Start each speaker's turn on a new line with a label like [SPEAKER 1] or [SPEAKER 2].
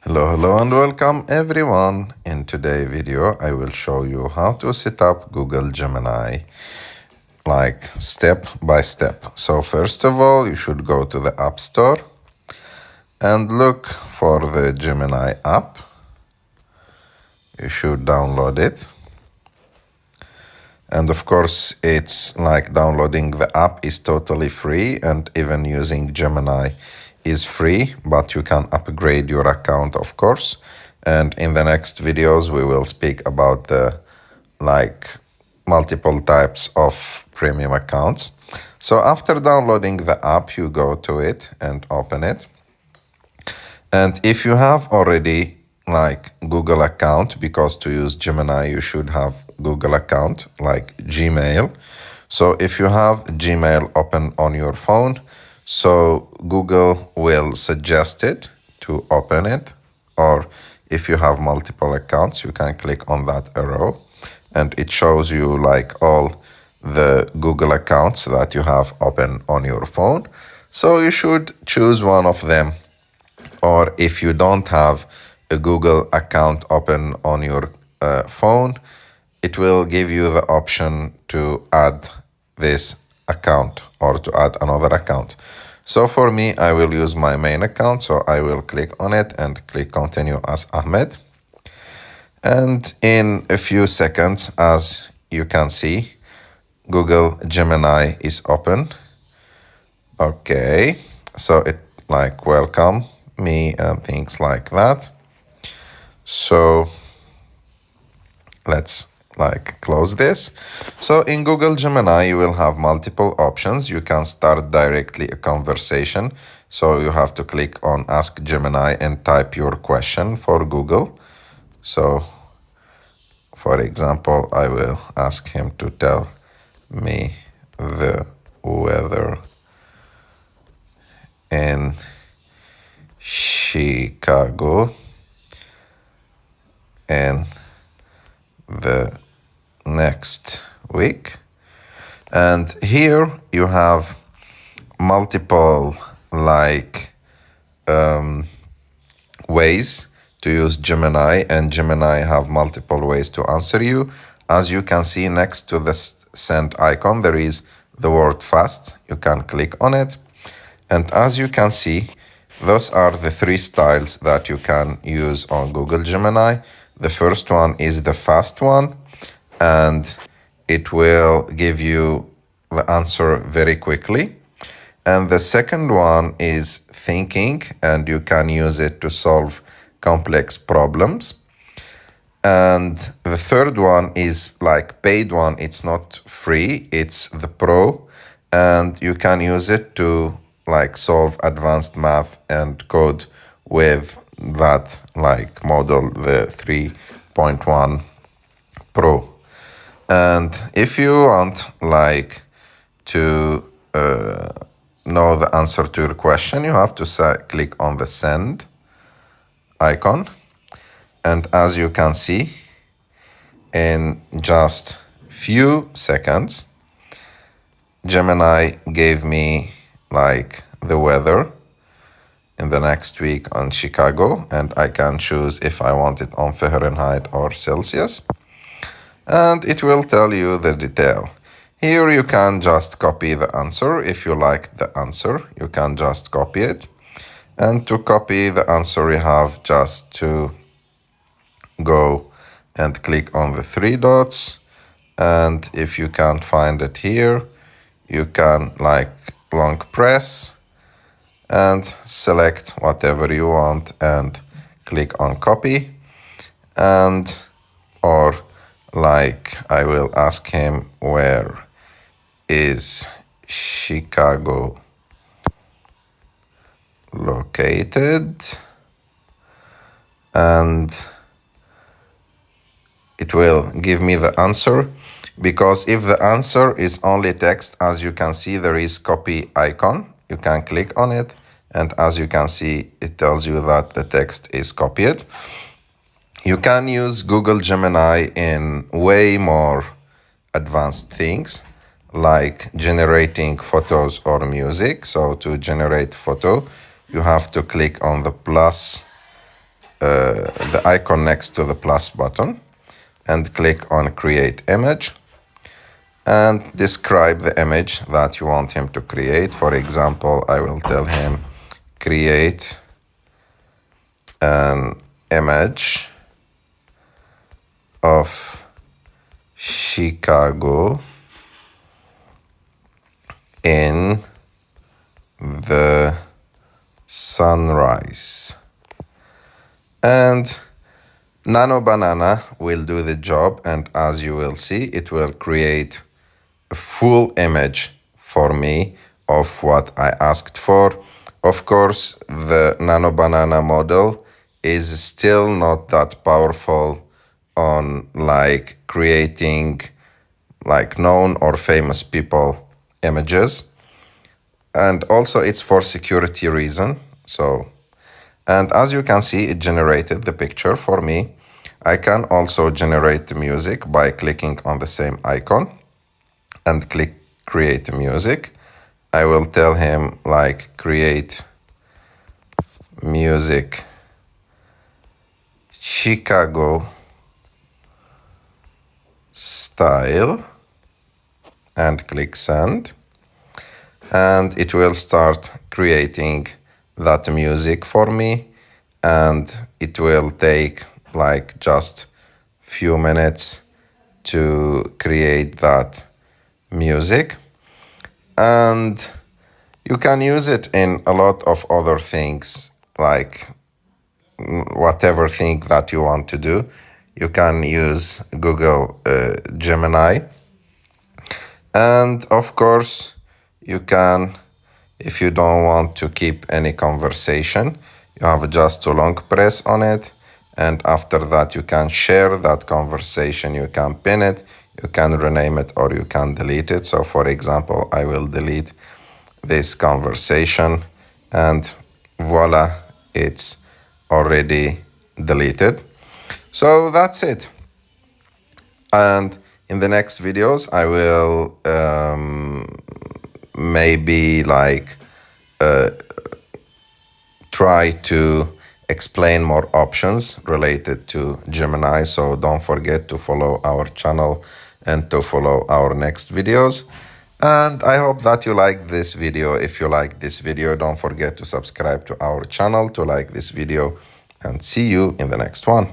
[SPEAKER 1] Hello and welcome everyone. In today's video, I will show you how to set up Google Gemini like step by step. So first of all, you should go to the App Store and look for the Gemini app. You should download it. And of course, it's like downloading the app is totally free, and even using Gemini is free, but you can upgrade your account, of course. And in the next videos, we will speak about the multiple types of premium accounts. So after downloading the app, you go to it and open it. And if you have already Google account, because to use Gemini, you should have Google account like Gmail. So if you have Gmail open on your phone, so Google will suggest it to open it. Or if you have multiple accounts, you can click on that arrow and it shows you all the Google accounts that you have open on your phone. So you should choose one of them. Or if you don't have a Google account open on your phone, it will give you the option to add this account or to add another account. So for me, I will use my main account. So I will click on it and click continue as Ahmed. And in a few seconds, as you can see, Google Gemini is open. Okay, so it welcome me and things like that. So let's close this. So in Google Gemini, you will have multiple options. You can start directly a conversation. So you have to click on Ask Gemini and type your question for Google. So for example, I will ask him to tell me the weather in Chicago in the next week. And here you have multiple ways to use Gemini, and Gemini have multiple ways to answer you. As you can see, next to the send icon there is the word fast. You can click on it, and as you can see, those are the three styles that you can use on Google Gemini. The first one is the fast one, and it will give you the answer very quickly. And the second one is thinking, and you can use it to solve complex problems. And the third one is paid one. It's not free, it's the pro, and you can use it to solve advanced math and code with that model, the 3.1 Pro. And if you want to know the answer to your question, you have to click on the send icon. And as you can see, in just few seconds, Gemini gave me the weather in the next week on Chicago, and I can choose if I want it on Fahrenheit or Celsius, and it will tell you the detail. Here you can just copy the answer. If you like the answer, you can just copy it. And to copy the answer, you have just to go and click on the three dots, and if you can't find it here, you can long press and select whatever you want and click on copy. And or I will ask him, where is Chicago located? And it will give me the answer, because if the answer is only text, as you can see, there is copy icon. You can click on it, and as you can see, it tells you that the text is copied. You can use Google Gemini in way more advanced things, like generating photos or music. So to generate photo, you have to click on the plus the icon next to the plus button and click on create image and describe the image that you want him to create. For example, I will tell him create an image of Chicago in the sunrise. And Nano Banana will do the job, and as you will see, it will create a full image for me of what I asked for. Of course, the Nano Banana model is still not that powerful on like creating like known or famous people images, and also it's for security reason. So, and as you can see, it generated the picture for me. I can also generate the music by clicking on the same icon and click create music. I will tell him like create music Chicago style and click send, and it will start creating that music for me, and it will take like just few minutes to create that music. And you can use it in a lot of other things, like whatever thing that you want to do. You can use Google Gemini. And of course, you can, if you don't want to keep any conversation, you have just to long press on it. And after that, you can share that conversation. You can pin it, you can rename it, or you can delete it. So for example, I will delete this conversation, and voila, it's already deleted. So that's it. And in the next videos, I will maybe like try to explain more options related to Gemini. So don't forget to follow our channel and to follow our next videos. And I hope that you like this video. If you like this video, don't forget to subscribe to our channel, to like this video, and see you in the next one.